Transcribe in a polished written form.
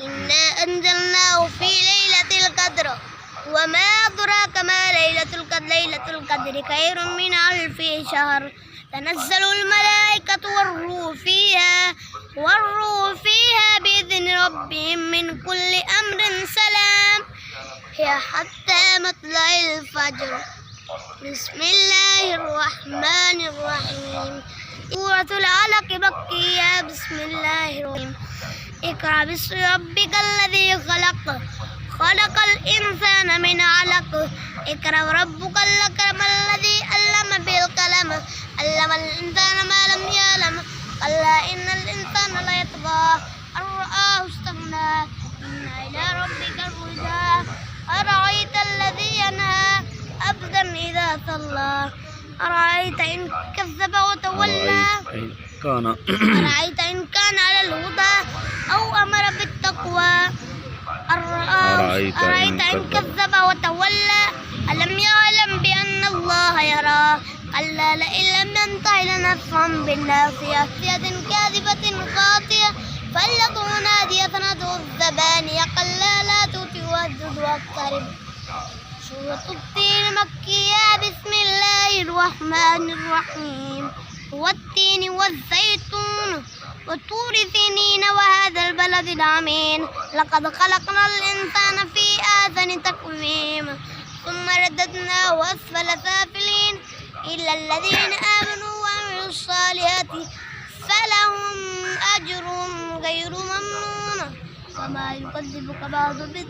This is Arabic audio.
إنا أنزلناه في ليلة القدر وما أدراك ما ليلة القدر ليلة القدر خير من 1000 شهر تنزل الملائكة والروح فيها بإذن ربهم من كل أمر سلام هي حتى مطلع الفجر. بسم الله الرحمن الرحيم. سورة العلق مكية. بسم الله الرحمن الرحيم. اقرأ باسم ربك الذي خلق الإنسان من علق اقرأ وربك الأكرم الذي علم بالقلم علم الإنسان ما لم يعلم كلا إن الإنسان ليطغى أن رآه استغنى إن إلى ربك الرجعى أرأيت الذي ينهى عبدا إذا صلى أرأيت إن كذب وتولى أرأيت إن كان على الهدى أو أمر بالتقوى أرأيت إن كذب وتولى ألم يعلم بأن الله يرى كلا لئن لم ينته لنسفعا بالناصية كاذبة خاطئة فليدع نادية ندعو الزبانية كلا لا تطع واسجد واقترب. سورة التين مكية. بسم الله الرحمن الرحيم. والتين والزيتون وطور سينين وهذا البلد الأمين لقد خلقنا الإنسان في أحسن تقويم ثم رددناه أسفل سافلين إلا الذين آمنوا وعملوا الصالحات فلهم أجر غير ممنون وما يكذبك بعد بالدين